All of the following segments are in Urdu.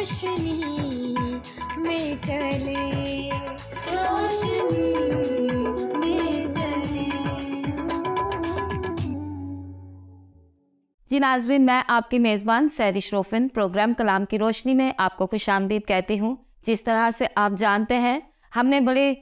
روشنی میں چلے، روشنی میں چلے۔ جی ناظرین، میں آپ کی میزبان سحری شروفن پروگرام کلام کی روشنی میں آپ کو خوش آمدید کہتی ہوں۔ جس طرح سے آپ جانتے ہیں ہم نے بڑے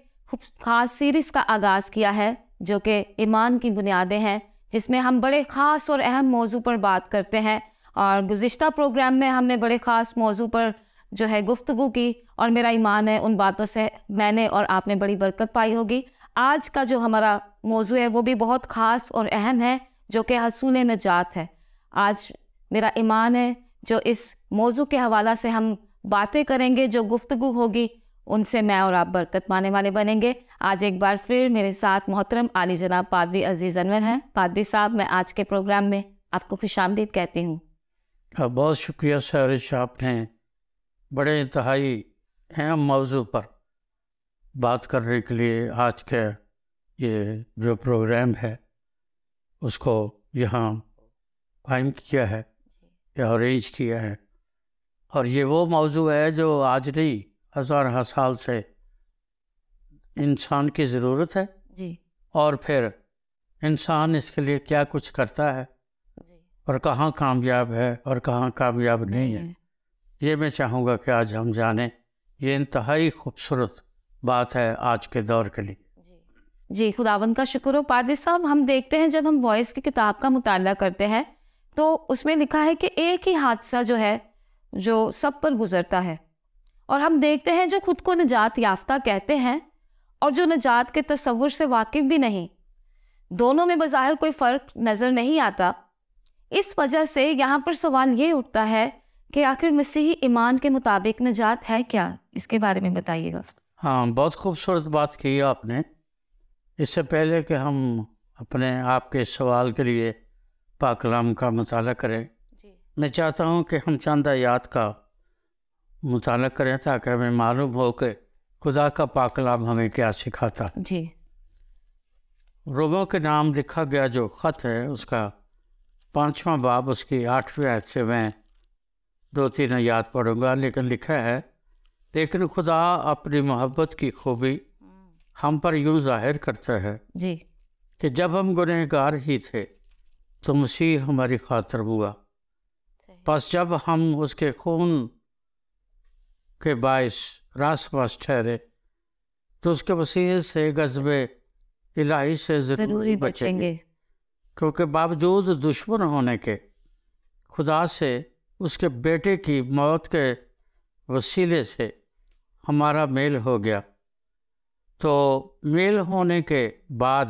خاص سیریز کا آغاز کیا ہے جو کہ ایمان کی بنیادیں ہیں، جس میں ہم بڑے خاص اور اہم موضوع پر بات کرتے ہیں، اور گزشتہ پروگرام میں ہم نے بڑے خاص موضوع پر جو ہے گفتگو کی، اور میرا ایمان ہے ان باتوں سے میں نے اور آپ نے بڑی برکت پائی ہوگی۔ آج کا جو ہمارا موضوع ہے وہ بھی بہت خاص اور اہم ہے، جو کہ حصول نجات ہے۔ آج میرا ایمان ہے جو اس موضوع کے حوالہ سے ہم باتیں کریں گے، جو گفتگو ہوگی، ان سے میں اور آپ برکت پانے والے بنیں گے۔ آج ایک بار پھر میرے ساتھ محترم عالی جناب پادری عزیز انور ہیں۔ پادری صاحب، میں آج کے پروگرام میں آپ کو خوش آمدید کہتی ہوں۔ بہت شکریہ سحری، آپ نے بڑے انتہائی اہم موضوع پر بات کرنے کے لیے آج کا یہ جو پروگرام ہے اس کو یہاں قائم کیا ہے یا ارینج کیا ہے، اور یہ وہ موضوع ہے جو آج نہیں ہزارہ سال سے انسان کی ضرورت ہے، جی، اور پھر انسان اس کے لیے کیا کچھ کرتا ہے اور کہاں کامیاب ہے اور کہاں کامیاب نہیں ہے، یہ میں چاہوں گا کہ آج ہم جانیں۔ یہ انتہائی خوبصورت بات ہے آج کے دور کے لیے۔ جی، خداوند کا شکر ہو۔ پادری صاحب، ہم دیکھتے ہیں جب ہم وائس کی کتاب کا مطالعہ کرتے ہیں تو اس میں لکھا ہے کہ ایک ہی حادثہ جو ہے جو سب پر گزرتا ہے، اور ہم دیکھتے ہیں جو خود کو نجات یافتہ کہتے ہیں اور جو نجات کے تصور سے واقف بھی نہیں، دونوں میں بظاہر کوئی فرق نظر نہیں آتا۔ اس وجہ سے یہاں پر سوال یہ اٹھتا ہے کہ آخر مسیحی ایمان کے مطابق نجات ہے کیا؟ اس کے بارے میں بتائیے گا۔ ہاں، بہت خوبصورت بات کی آپ نے۔ اس سے پہلے کہ ہم اپنے آپ کے سوال کے لیے پاک کلام کا مطالعہ کریں، میں چاہتا ہوں کہ ہم چند آیات کا مطالعہ کریں تاکہ ہمیں معلوم ہو کہ خدا کا پاک کلام ہمیں کیا سکھاتا۔ جی، رومیوں کے نام لکھا گیا جو خط ہے اس کا 5واں باب، اس کی 8ویں آیت سے میں 2-3 آیات پڑھوں گا، لیکن لکھا ہے، لیکن خدا اپنی محبت کی خوبی ہم پر یوں ظاہر کرتا ہے جی، کہ جب ہم گنہگار ہی تھے تو مسیح ہماری خاطر ہوا، پس جب ہم اس کے خون کے باعث راست باز ٹھہرے تو اس کے وسیلے سے غضب الہی سے ضروری بچیں گے، کیونکہ باوجود دشمن ہونے کے خدا سے اس کے بیٹے کی موت کے وسیلے سے ہمارا میل ہو گیا، تو میل ہونے کے بعد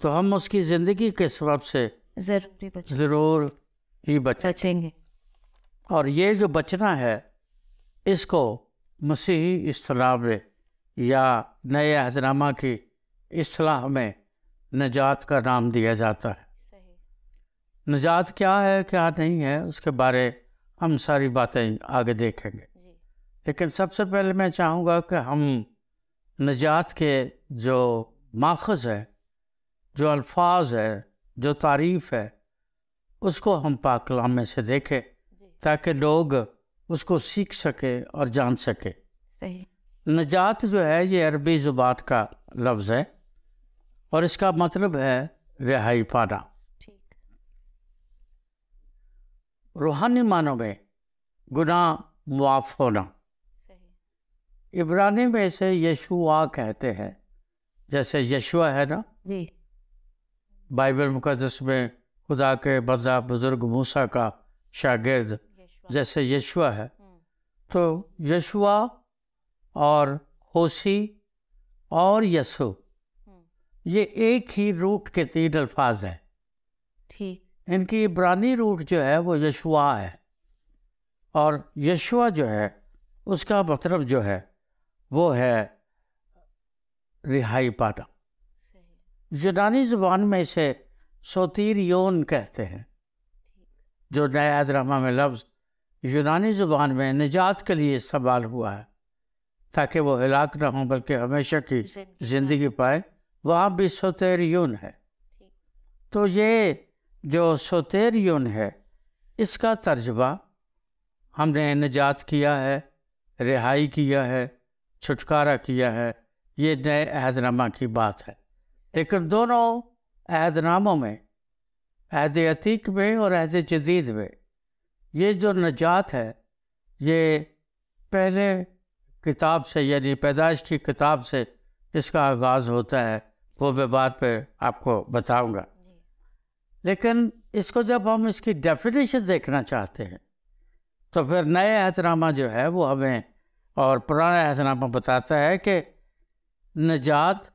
تو ہم اس کی زندگی کے سبب سے ضرور ہی بچیں گے۔ اور یہ جو بچنا ہے اس کو مسیحی اصطلاح میں یا نئے عہدنامہ کی اصطلاح میں نجات کا نام دیا جاتا ہے۔ نجات کیا ہے کیا نہیں ہے اس کے بارے ہم ساری باتیں آگے دیکھیں گے، لیکن سب سے پہلے میں چاہوں گا کہ ہم نجات کے جو ماخذ ہے، جو الفاظ ہے، جو تعریف ہے، اس کو ہم پاک کلام میں سے دیکھیں تاکہ لوگ اس کو سیکھ سکے اور جان سکے۔ نجات جو ہے یہ عربی زبان کا لفظ ہے اور اس کا مطلب ہے رہائی پانا۔ روحانی معنوں میں گناہ معاف ہونا۔ عبرانی میں اسے یشوع کہتے ہیں، جیسے یشوع ہے نا، بائبل مقدس میں خدا کے بندہ بزرگ موسیٰ کا شاگرد جیسے یشوع ہے، تو یشوع اور ہوسی اور یسوع یہ ایک ہی روٹ کے 3 الفاظ ہیں۔ ان کی عبرانی روٹ جو ہے وہ یشوع ہے، اور یشوع جو ہے اس کا مطلب جو ہے وہ ہے رہائی پانا۔ یونانی زبان میں اسے سوتیریون کہتے ہیں، جو نئے عہدنامہ میں لفظ یونانی زبان میں نجات کے لیے استعمال ہوا ہے تاکہ وہ ہلاک نہ ہوں بلکہ ہمیشہ کی زندگی پائے، وہاں بھی سوتیریون ہے۔ تو یہ جو سوتیریون ہے اس کا ترجمہ ہم نے نجات کیا ہے، رہائی کیا ہے، چھٹکارا کیا ہے، یہ نئے عہد نامہ کی بات ہے۔ لیکن دونوں عہد ناموں میں، عہد عتیق میں اور عہد جدید میں، یہ جو نجات ہے یہ پہلے کتاب سے یعنی پیدائش کی کتاب سے اس کا آغاز ہوتا ہے، وہ میں بعد پہ آپ کو بتاؤں گا۔ لیکن اس کو جب ہم اس کی ڈیفینیشن دیکھنا چاہتے ہیں تو پھر نئے عہد نامہ جو ہے وہ ہمیں اور پرانا عہد نامہ بتاتا ہے کہ نجات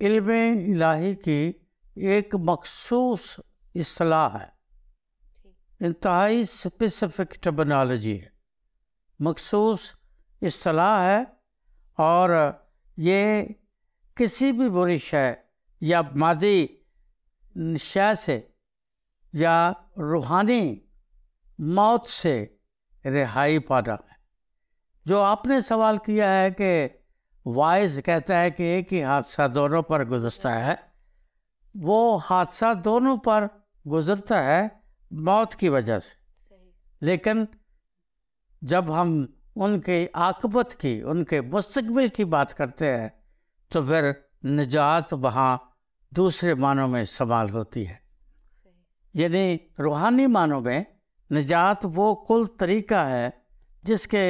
علم الہی کی ایک مخصوص اصطلاح ہے، انتہائی اسپیسیفک ٹرمینالوجی ہے، مخصوص اصطلاح ہے، اور یہ کسی بھی بری شے یا مادی شے سے یا روحانی موت سے رہائی پانا ہے۔ جو آپ نے سوال کیا ہے کہ وائز کہتا ہے کہ ایک ہی حادثہ دونوں پر گزرتا ہے، وہ حادثہ دونوں پر گزرتا ہے موت کی وجہ سے، لیکن جب ہم ان کی عاقبت کی، ان کے مستقبل کی بات کرتے ہیں تو پھر نجات وہاں دوسرے معنوں میں استعمال ہوتی ہے۔ یعنی روحانی معنوں میں نجات وہ کل طریقہ ہے جس کے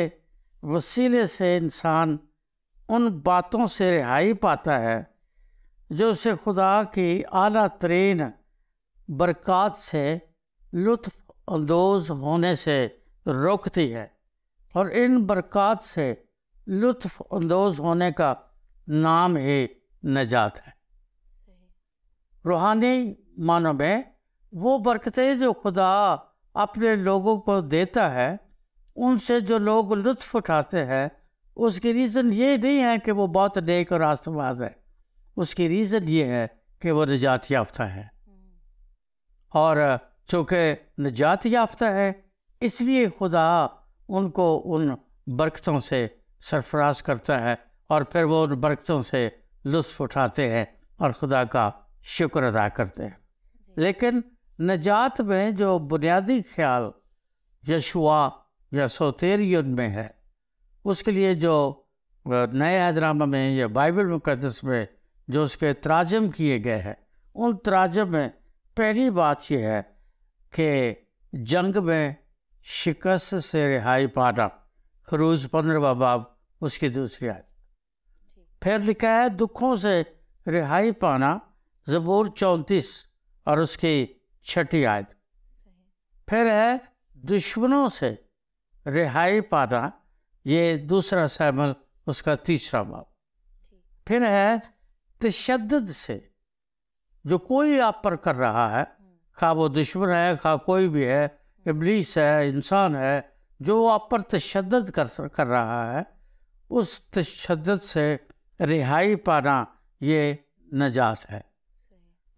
وسیلے سے انسان ان باتوں سے رہائی پاتا ہے جو اسے خدا کی اعلیٰ ترین برکات سے لطف اندوز ہونے سے روکتی ہے، اور ان برکات سے لطف اندوز ہونے کا نام ہی نجات ہے۔ روحانی معنوں میں وہ برکتیں جو خدا اپنے لوگوں کو دیتا ہے، ان سے جو لوگ لطف اٹھاتے ہیں، اس کی ریزن یہ نہیں ہے کہ وہ بہت نیک اور راست باز ہے، اس کی ریزن یہ ہے کہ وہ نجات یافتہ ہے، اور چونکہ نجات یافتہ ہے اس لیے خدا ان کو ان برکتوں سے سرفراز کرتا ہے، اور پھر وہ ان برکتوں سے لطف اٹھاتے ہیں اور خدا کا شکر ادا کرتے ہیں۔ لیکن نجات میں جو بنیادی خیال یشوع یا سوتیرین میں ہے، اس کے لیے جو نئے عہد نامہ میں یا بائبل مقدس میں جو اس کے تراجم کیے گئے ہیں، ان تراجم میں پہلی بات یہ ہے کہ جنگ میں شکست سے رہائی پانا، خروج 15واں باب اس کی دوسری آیت۔ پھر لکھا ہے دکھوں سے رہائی پانا، زبور 34 اور اس کی 6 آیت۔ پھر ہے دشمنوں سے رہائی پانا، یہ دوسرا سیموئیل اس کا 3واں باب۔ پھر ہے تشدد سے، جو کوئی آپ پر کر رہا ہے، خواہ وہ دشمن ہے، خواہ کوئی بھی ہے، ابلیس ہے، انسان ہے، جو آپ پر تشدد کر رہا ہے، اس تشدد سے رہائی پانا یہ نجات ہے۔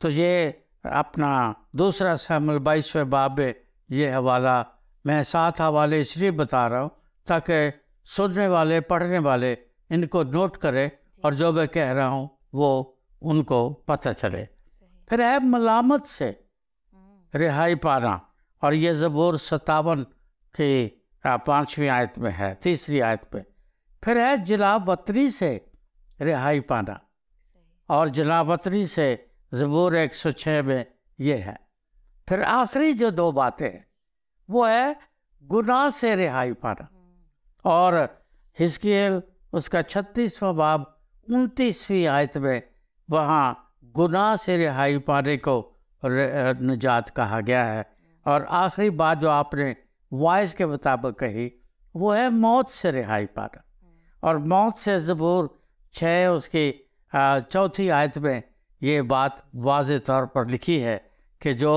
تو یہ اپنا دوسرا سیموئیل 22ویں باب میں یہ حوالہ، میں 7 حوالے اس لیے بتا رہا ہوں تاکہ سننے والے، پڑھنے والے ان کو نوٹ کرے، اور جو میں کہہ رہا ہوں وہ ان کو پتہ چلے۔ پھر ہے ملامت سے رہائی پانا، اور یہ زبور 57 کی 5ویں آیت میں ہے، 3 آیت پہ۔ پھر ہے جناب وطنی سے رہائی پانا، اور جناب وطنی سے زبور 106 میں یہ ہے۔ پھر آخری جو 2 باتیں ہیں وہ ہے گناہ سے رہائی پانا، اور حزقیل اس کا 36واں باب 29ویں آیت میں وہاں گناہ سے رہائی پانے کو نجات کہا گیا ہے۔ اور آخری بات جو آپ نے وائز کے مطابق کہی وہ ہے موت سے رہائی پانا، اور موت سے زبور 6 اس کی 4 آیت میں یہ بات واضح طور پر لکھی ہے کہ جو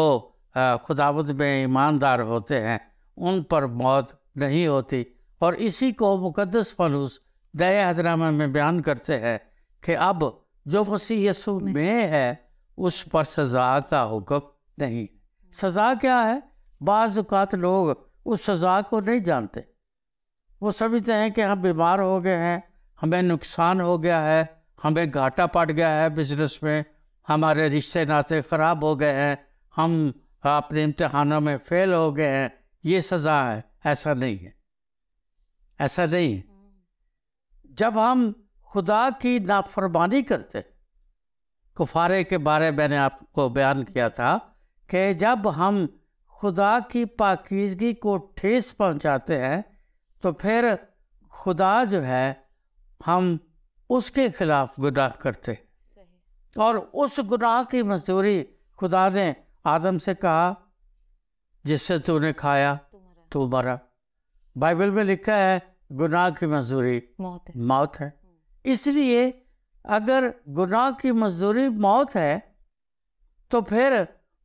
خداوند میں ایماندار ہوتے ہیں ان پر موت نہیں ہوتی، اور اسی کو مقدس پولس نئے عہد نامہ میں بیان کرتے ہیں کہ اب جو مسیح یسوع میں ہے اس پر سزا کا حکم نہیں۔ سزا کیا ہے؟ بعض اوقات لوگ اس سزا کو نہیں جانتے، وہ سمجھتے ہیں کہ ہم بیمار ہو گئے ہیں، ہمیں نقصان ہو گیا ہے، ہمیں گھاٹا پڑ گیا ہے بزنس میں، ہمارے رشتے ناطے خراب ہو گئے ہیں، ہم اپنے امتحانوں میں فیل ہو گئے ہیں، یہ سزا ہے۔ ایسا نہیں ہے۔ ایسا نہیں. جب ہم خدا کی نافرمانی کرتے، کفارے کے بارے میں نے آپ کو بیان کیا تھا کہ جب ہم خدا کی پاکیزگی کو ٹھیس پہنچاتے ہیں تو پھر خدا جو ہے ہم اس کے خلاف گناہ کرتے، اور اس گناہ کی مزدوری خدا نے آدم سے کہا جس سے تو نے کھایا تو مرا. بائبل میں لکھا ہے گناہ کی مزدوری موت ہے. اس لیے اگر گناہ کی مزدوری موت ہے تو پھر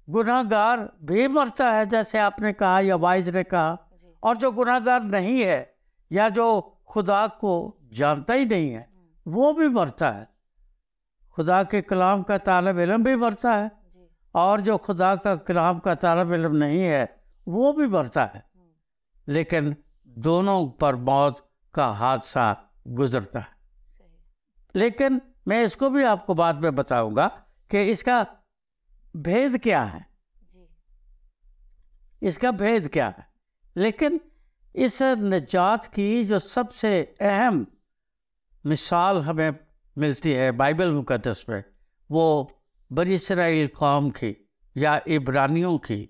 گناہ گار بھی مرتا ہے، جیسے آپ نے کہا یا وائز نے کہا. اور جو گناہ گار نہیں ہے یا جو خدا کو جانتا ہی نہیں ہے وہ بھی مرتا ہے. خدا کے کلام کا طالب علم بھی مرتا ہے، اور جو خدا کا کلام کا طالب علم نہیں ہے وہ بھی مرتا ہے. لیکن دونوں پر موت کا حادثہ گزرتا ہے. لیکن میں اس کو بھی آپ کو بعد میں بتاؤں گا کہ اس کا بھید کیا ہے، اس کا بھید کیا ہے. لیکن اس نجات کی جو سب سے اہم مثال ہمیں ملتی ہے بائبل مقدس میں، وہ بنی اسرائیل قوم کی یا عبرانیوں کی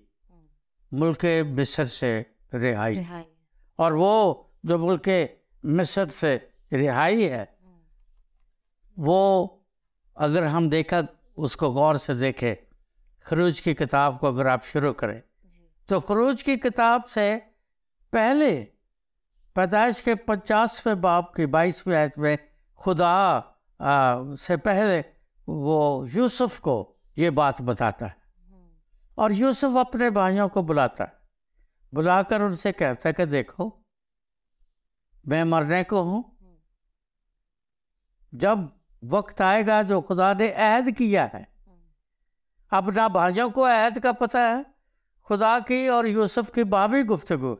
ملک مصر سے رہائی. اور وہ جو ملک مصر سے رہائی ہے وہ اگر ہم دیکھا اس کو غور سے دیکھیں، خروج کی کتاب کو اگر آپ شروع کریں تو خروج کی کتاب سے پہلے پیدائش کے 50ویں باب کی 22ویں آیت میں خدا سے پہلے وہ یوسف کو یہ بات بتاتا ہے، اور یوسف اپنے بھائیوں کو بلاتا ہے، بلا کر ان سے کہتا ہے کہ دیکھو میں مرنے کو ہوں. جب وقت آئے گا جو خدا نے عہد کیا ہے، اب نہ بھائیوں کو عہد کا پتہ ہے، خدا کی اور یوسف کی بابی گفتگو،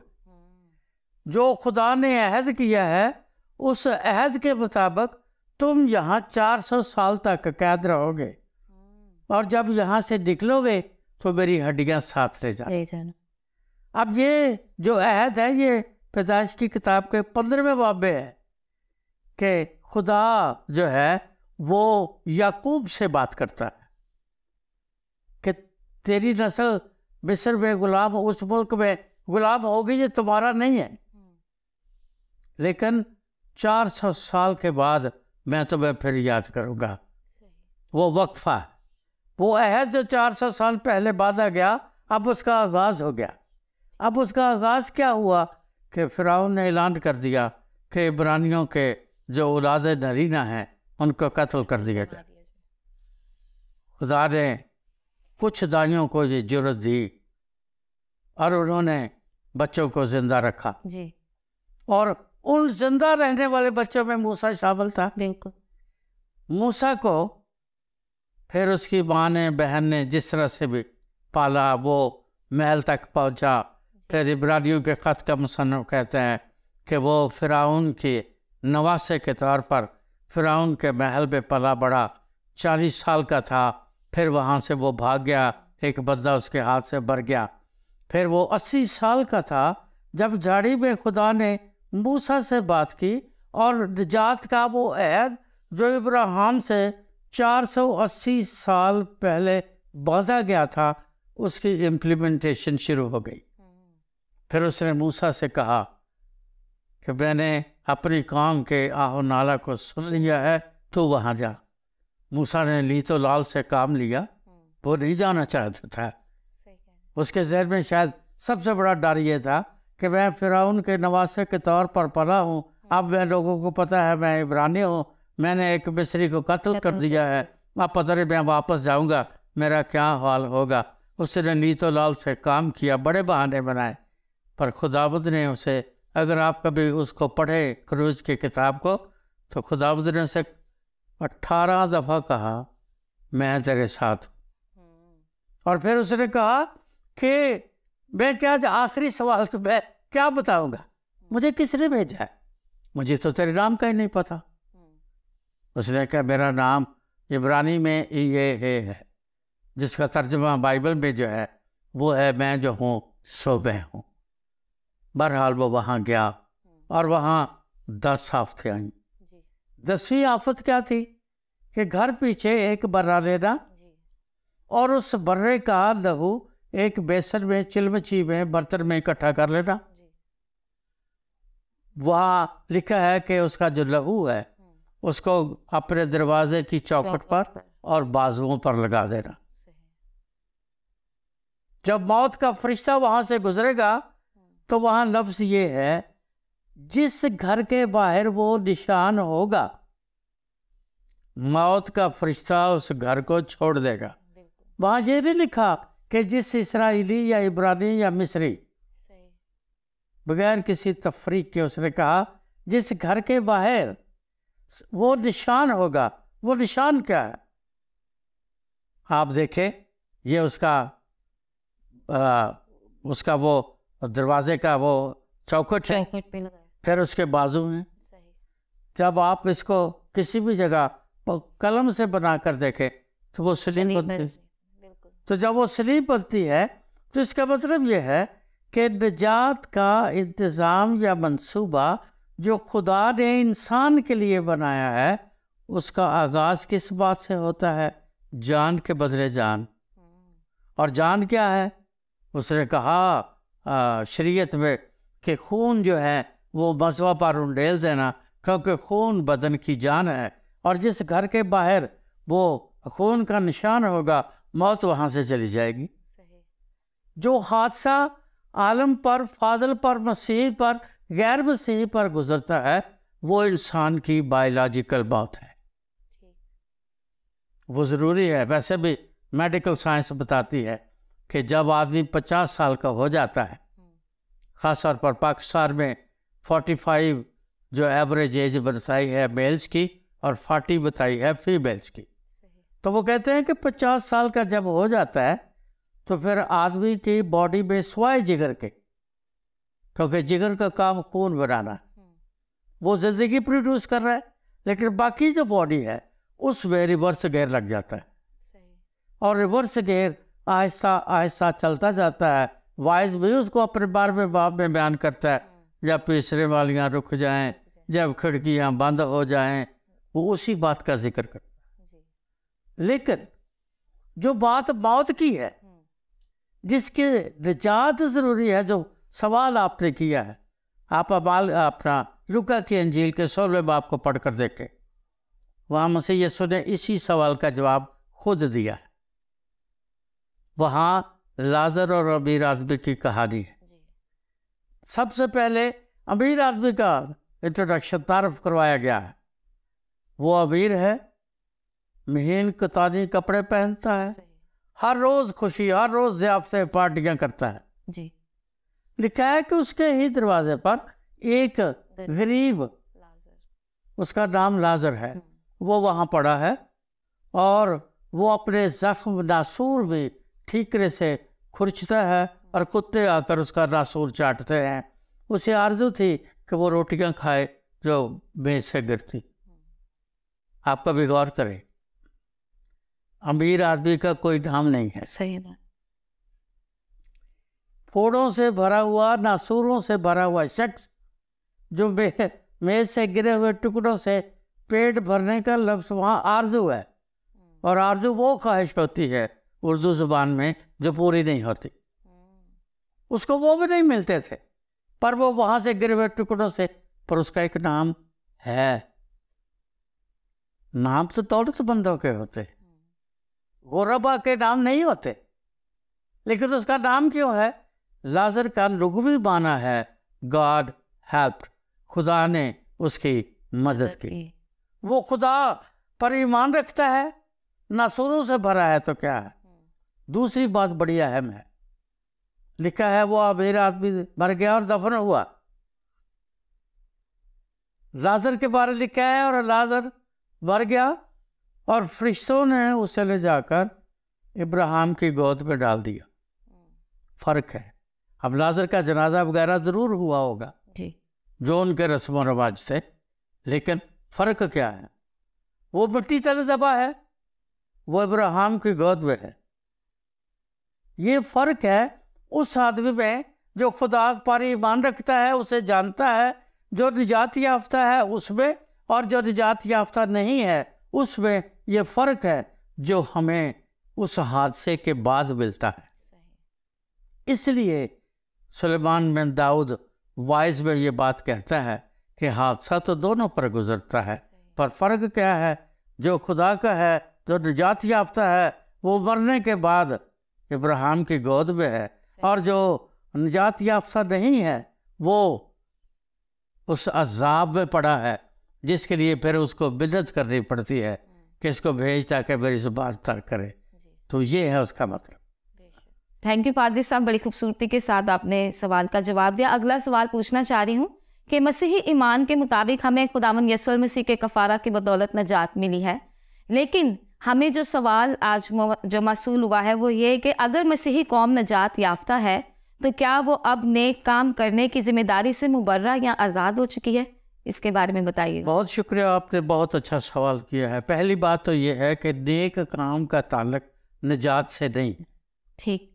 جو خدا نے عہد کیا ہے اس عہد کے مطابق تم یہاں 400 سال تک قید رہو گے، اور جب یہاں سے نکلو گے تو میری ہڈیاں ساتھ لے جانا. اب یہ جو عہد ہے یہ پیدائش کی کتاب کے 15ویں باب میں ہے کہ خدا جو ہے وہ یعقوب سے بات کرتا ہے کہ تیری نسل مصر میں غلام، اس ملک میں غلام ہوگی، یہ تمہارا نہیں ہے، لیکن 400 سال کے بعد میں تمہیں پھر یاد کروں گا. وہ وقفہ ہے، وہ عہد جو 400 سال پہلے باندھا گیا اب اس کا آغاز ہو گیا. اب اس کا آغاز کیا ہوا کہ فرعون نے اعلان کر دیا کہ عبرانیوں کے جو اولاد نرینہ ہیں ان کو قتل کر دیا جائے. خدا نے کچھ دائیوں کو یہ جرت دی اور انہوں نے بچوں کو زندہ رکھا، اور ان زندہ رہنے والے بچوں میں موسیٰ شامل تھا. بالکل. موسیٰ کو پھر اس کی ماں نے، بہن نے جس طرح سے بھی پالا، وہ محل تک پہنچا. پھر عبرانیوں کے خط کا مصنف کہتے ہیں کہ وہ فرعون کے نواسے کے طور پر فرعون کے محل میں پلا بڑا، 40 سال کا تھا. پھر وہاں سے وہ بھاگ گیا، ایک بندہ اس کے ہاتھ سے مر گیا. پھر وہ 80 سال کا تھا جب جھاڑی میں خدا نے موسیٰ سے بات کی، اور نجات کا وہ عہد جو ابراہیم سے 480 سال پہلے باندھا گیا تھا اس کی امپلیمنٹیشن شروع ہو گئی. پھر اس نے موسیٰ سے کہا کہ میں نے اپنی قوم کے آہ و نالہ کو سن لیا ہے، تو وہاں جا. موسیٰ نے لیت و لال سے کام لیا، وہ نہیں جانا چاہتا تھا. اس کے ذہن میں شاید سب سے بڑا ڈر یہ تھا کہ میں فرعون کے نواسے کے طور پر پلا ہوں، اب میں لوگوں کو پتہ ہے میں عبرانی ہوں، میں نے ایک مصری کو قتل کر دیا ہے، اب پتہ نہیں میں واپس جاؤں گا میرا کیا حال ہوگا. اس نے لیت و لال سے کام کیا، بڑے بہانے بنائے، پر خداوند نے اسے، اگر آپ کبھی اس کو پڑھے خروج کی کتاب کو، تو خداوند نے اسے 18 دفعہ کہا میں تیرے ساتھ ہوں. اور پھر اس نے کہا کہ میں کیا، آخری سوال کہ میں کیا بتاؤں گا، مجھے کس نے بھیجا ہے، مجھے تو تیرے نام کا ہی نہیں پتا. اس نے کہا میرا نام عبرانی میں یہ ہے، جس کا ترجمہ بائبل میں جو ہے وہ ہے میں جو ہوں سو میں ہوں. بہرحال وہ وہاں گیا اور وہاں 10 آفتیں آئیں. 10ویں آفت کیا تھی کہ گھر پیچھے ایک برا لینا اور اس برے کا لہو ایک بیسن میں، چلمچی میں، برتن میں اکٹھا کر لینا. وہاں لکھا ہے کہ اس کا جو لہو ہے اس کو اپنے دروازے کی چوکھٹ پر اور بازوؤں پر لگا دینا. جب موت کا فرشتہ وہاں سے گزرے گا تو وہاں لفظ یہ ہے جس گھر کے باہر وہ نشان ہوگا موت کا فرشتہ اس گھر کو چھوڑ دے گا. وہاں یہ نہیں لکھا کہ جس اسرائیلی یا عبرانی یا مصری، بغیر کسی تفریق کے اس نے کہا جس گھر کے باہر وہ نشان ہوگا. وہ نشان کیا ہے؟ آپ دیکھیں، یہ اس کا وہ دروازے کا وہ چوکھٹ ہے، پھر اس کے بازو ہیں. جب آپ اس کو کسی بھی جگہ قلم سے بنا کر دیکھیں تو وہ سلیم بنتی ہے. تو جب وہ سلیم بنتی ہے تو اس کا مطلب یہ ہے کہ نجات کا انتظام یا منصوبہ جو خدا نے انسان کے لیے بنایا ہے اس کا آغاز کس بات سے ہوتا ہے؟ جان کے بدلے جان. اور جان کیا ہے؟ اس نے کہا شریعت میں کہ خون جو ہے وہ مذبح پر انڈیل دینا، کیونکہ خون بدن کی جان ہے. اور جس گھر کے باہر وہ خون کا نشان ہوگا موت وہاں سے چلی جائے گی. جو حادثہ عالم پر، فاضل پر، مسیح پر، غیر مسیحی پر گزرتا ہے وہ انسان کی بایولوجیکل موت ہے. وہ ضروری ہے. ویسے بھی میڈیکل سائنس بتاتی ہے کہ جب آدمی 50 سال کا ہو جاتا ہے، خاص طور پر پاکستان میں 45 جو ایوریج ایج بتائی ہے میلز کی اور 40 بتائی ہے فیمیلز کی، تو وہ کہتے ہیں کہ 50 سال کا جب ہو جاتا ہے تو پھر آدمی کی باڈی میں سوائے جگر کے، کیونکہ جگر کا کام خون بنانا ہے، وہ زندگی پروڈیوس کر رہا ہے، لیکن باقی جو باڈی ہے اس میں ریورس گیئر لگ جاتا ہے. اور ریورس گیئر آہستہ آہستہ چلتا جاتا ہے. وائز بھی اس کو اپنے بارے میں باب میں بیان کرتا ہے، جب پیچھے والیاں رک جائیں، جب کھڑکیاں بند ہو جائیں، وہ اسی بات کا ذکر کرتا ہے. لیکن جو بات موت کی ہے، جس کی نجات ضروری ہے، جو سوال آپ نے کیا ہے، آپ اپنا لوکا کی انجیل کے 16ویں باب کو پڑھ کر دیکھیں. وہاں مسیح یسوع نے اسی سوال کا جواب خود دیا ہے. وہاں لازر اور امیر آدمی کی کہانی ہے. سب سے پہلے امیر آدمی کا انٹروڈکشن تعارف کروایا گیا ہے. وہ امیر ہے، مہین کتانی کپڑے پہنتا ہے، ہر روز خوشی، ہر روز ضیافتیں، پارٹیاں کرتا ہے. لکھا ہے کہ اس کے ہی دروازے پر ایک غریب، اس کا نام لازر ہے، وہ وہاں پڑا ہے اور وہ اپنے زخم ناسور بھی ٹھیکرے سے کھرچتا ہے اور کتے آ کر اس کا ناسور چاٹتے ہیں. اسے آرزو تھی کہ وہ روٹیاں کھائے جو میز سے گرتی. آپ کا بھی غور کریں، امیر آدمی کا کوئی نام نہیں ہے. صحیح بات. پھوڑوں سے بھرا ہوا، ناسوروں سے بھرا ہوا شخص جو میز سے گرے ہوئے ٹکڑوں سے پیٹ بھرنے کا لفظ وہاں آرزو ہے. اور آرزو وہ خواہش ہوتی ہے اردو زبان میں جو پوری نہیں ہوتی. اس کو وہ بھی نہیں ملتے تھے، پر وہ وہاں سے گرے ہوئے ٹکڑوں سے، پر اس کا ایک نام ہے. نام تو دولت مندوں کے ہوتے، غربا کے نام نہیں ہوتے. لیکن اس کا نام کیوں ہے؟ لازر کا لغوی معنی ہے گاڈ ہیلپ، خدا نے اس کی مدد کی. وہ خدا پر ایمان رکھتا ہے، ناسوروں سے بھرا ہے. تو کیا ہے؟ دوسری بات بڑی اہم ہے. لکھا ہے وہ امیر آدمی مر گیا اور دفن ہوا. لازر کے بارے لکھا ہے اور لازر مر گیا اور فرشتوں نے اسے لے جا کر ابراہیم کی گود میں ڈال دیا. فرق ہے. اب لازر کا جنازہ وغیرہ ضرور ہوا ہوگا جو ان کے رسم و رواج تھے، لیکن فرق کیا ہے؟ وہ مٹی تلے دبا ہے، وہ ابراہیم کی گود میں ہے. یہ فرق ہے اس آدمی میں جو خدا پر ایمان رکھتا ہے، اسے جانتا ہے، جو نجات یافتہ ہے اس میں اور جو نجات یافتہ نہیں ہے اس میں یہ فرق ہے جو ہمیں اس حادثے کے بعد ملتا ہے۔ اس لیے سلیمان بن داؤد وائز میں یہ بات کہتا ہے کہ حادثہ تو دونوں پر گزرتا ہے، پر فرق کیا ہے؟ جو خدا کا ہے، جو نجات یافتہ ہے، وہ مرنے کے بعد ابراہیم کی گود میں ہے، اور جو نجات یافتہ نہیں ہے وہ اس عذاب میں پڑا ہے، جس کے لیے پھر اس کو منت کرنی پڑتی ہے کہ اس کو بھیج تاکہ میری زبان ترک کرے۔ تو یہ ہے اس کا مطلب۔ تھینک یو پادری صاحب، بڑی خوبصورتی کے ساتھ آپ نے سوال کا جواب دیا۔ اگلا سوال پوچھنا چاہ رہی ہوں کہ مسیحی ایمان کے مطابق ہمیں خداوند یسوع المسیح کے کفارہ کی بدولت نجات ملی ہے، لیکن ہمیں جو سوال آج جو موصول ہوا ہے وہ یہ کہ اگر مسیحی قوم نجات یافتہ ہے تو کیا وہ اب نیک کام کرنے کی ذمہ داری سے مبرہ یا آزاد ہو چکی ہے؟ اس کے بارے میں بتائیے۔ بہت شکریہ، آپ نے بہت اچھا سوال کیا ہے۔ پہلی بات تو یہ ہے کہ نیک کام کا تعلق نجات سے نہیں ہے۔ ٹھیک۔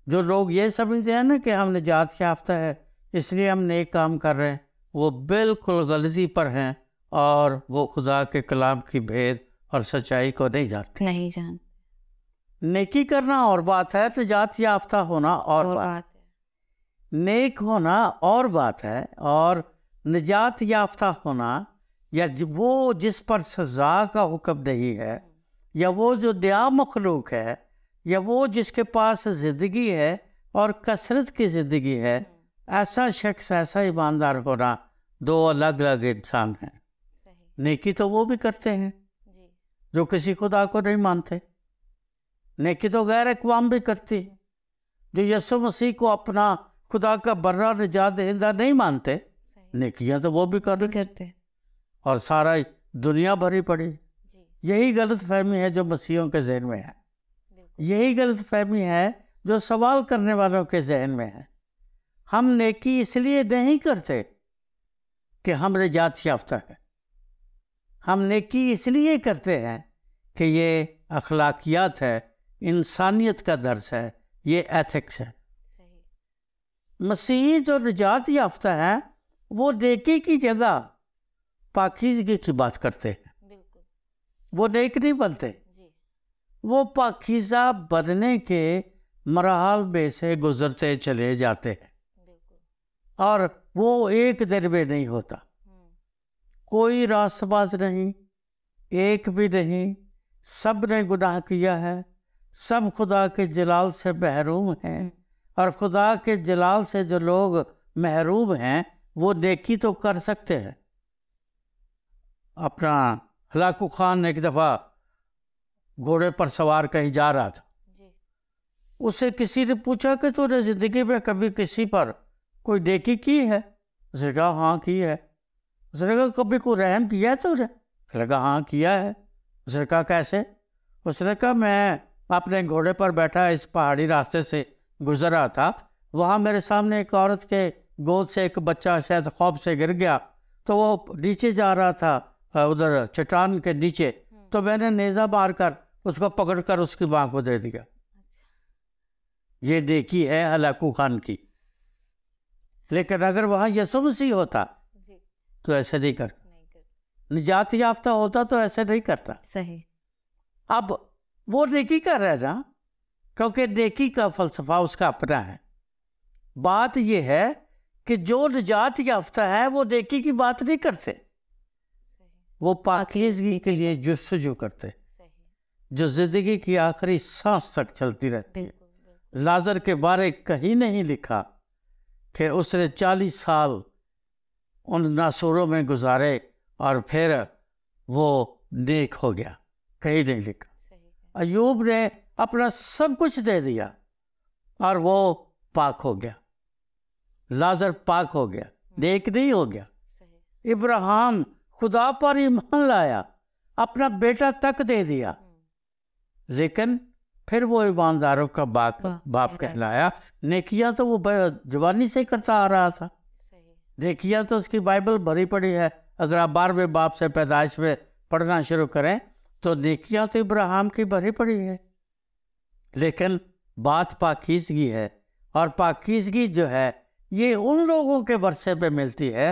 جو لوگ یہ سمجھتے ہیں نا کہ ہم نجات یافتہ ہے اس لیے ہم نیک کام کر رہے ہیں، وہ بالکل غلطی پر ہیں اور وہ خدا کے کلام کی بھید اور سچائی کو نہیں جانتے۔ نہیں جان۔ نیکی کرنا اور بات ہے، نجات یافتہ ہونا اور بات ہے۔ نیک ہونا اور بات ہے، اور نجات یافتہ ہونا یا وہ جس پر سزا کا حکم نہیں ہے، یا وہ جو نیا مخلوق ہے، یا وہ جس کے پاس زندگی ہے اور کثرت کی زندگی ہے، ایسا شخص، ایسا ایماندار ہونا دو الگ الگ انسان ہیں۔ نیکی تو وہ بھی کرتے ہیں جو کسی خدا کو نہیں مانتے، نیکی تو غیر اقوام بھی کرتی ہے، جو یسوع مسیح کو اپنا خدا کا برہ نجات دہندہ نہیں مانتے، نیکیاں تو وہ بھی کرتے اور سارا دنیا بھری پڑی۔ یہی غلط فہمی ہے جو مسیحیوں کے ذہن میں ہے، یہی غلط فہمی ہے جو سوال کرنے والوں کے ذہن میں ہے۔ ہم نیکی اس لیے نہیں کرتے کہ ہم نجات یافتہ ہیں، ہم نیکی اس لیے کرتے ہیں کہ یہ اخلاقیات ہے، انسانیت کا درس ہے، یہ ایتھکس ہے۔ مسیحی جو نجات یافتہ ہے وہ نیکی کی جگہ پاکیزگی کی بات کرتے ہیں، وہ نیک نہیں بنتے، وہ پاکیزہ بننے کے مراحل میں سے گزرتے چلے جاتے ہیں، اور وہ ایک دن میں نہیں ہوتا۔ کوئی راست باز نہیں، ایک بھی نہیں، سب نے گناہ کیا ہے، سب خدا کے جلال سے محروم ہیں، اور خدا کے جلال سے جو لوگ محروم ہیں وہ نیکی تو کر سکتے ہیں۔ اپنا ہلاکو خان ایک دفعہ گھوڑے پر سوار کہیں جا رہا تھا، اسے کسی نے پوچھا کہ تو نے زندگی میں کبھی کسی پر کوئی نیکی کی ہے؟ اس نے کہا ہاں کی ہے۔ اس نے کہا کبھی کوئی رحم کیا ہے تو نے؟ اس نے کہا ہاں کیا ہے۔ اس نے کہا کیسے؟ اس نے کہا میں اپنے گھوڑے پر بیٹھا اس پہاڑی راستے سے گزر رہا تھا، وہاں میرے سامنے ایک عورت کے گود سے ایک بچہ شاید خوف سے گر گیا، تو وہ نیچے جا رہا تھا ادھر چٹان کے نیچے، تو میں نے نیزہ مار کر اس کو پکڑ کر اس کی ماں کو دے دیا۔ یہ نیکی ہے ہلاکو خان کی۔ لیکن اگر وہاں یسوع مسیح ہوتا تو ایسے نہیں کرتا، نجات یافتہ ہوتا تو ایسے نہیں کرتا۔ صحیح۔ اب وہ نیکی کر رہا ہے نا، کیونکہ نیکی کا فلسفہ اس کا اپنا ہے۔ بات یہ ہے کہ جو نجات یافتہ ہے وہ نیکی کی بات نہیں کرتے، وہ پاکیزگی کے لیے جستجو کرتے، جو زندگی کی آخری سانس تک چلتی رہتی ہے۔ لازر کے بارے کہیں نہیں لکھا کہ اس نے 40 سال ان ناسوروں میں گزارے اور پھر وہ نیک ہو گیا، کہیں نہیں لکھا۔ ایوب نے اپنا سب کچھ دے دیا اور وہ پاک ہو گیا، لازر پاک ہو گیا، نیک نہیں ہو گیا۔ ابراہیم خدا پر ایمان لایا، اپنا بیٹا تک دے دیا، لیکن پھر وہ ایمانداروں کا باپ کہلایا۔ نیکیاں تو وہ جوانی سے کرتا آ رہا تھا، نیکیاں تو اس کی بائبل بھری پڑی ہے۔ اگر آپ 12ویں باب سے پیدائش میں پڑھنا شروع کریں تو نیکیاں تو ابراہیم کی بھری پڑی ہے، لیکن بات پاکیزگی ہے، اور پاکیزگی جو ہے یہ ان لوگوں کے ورثے پہ ملتی ہے،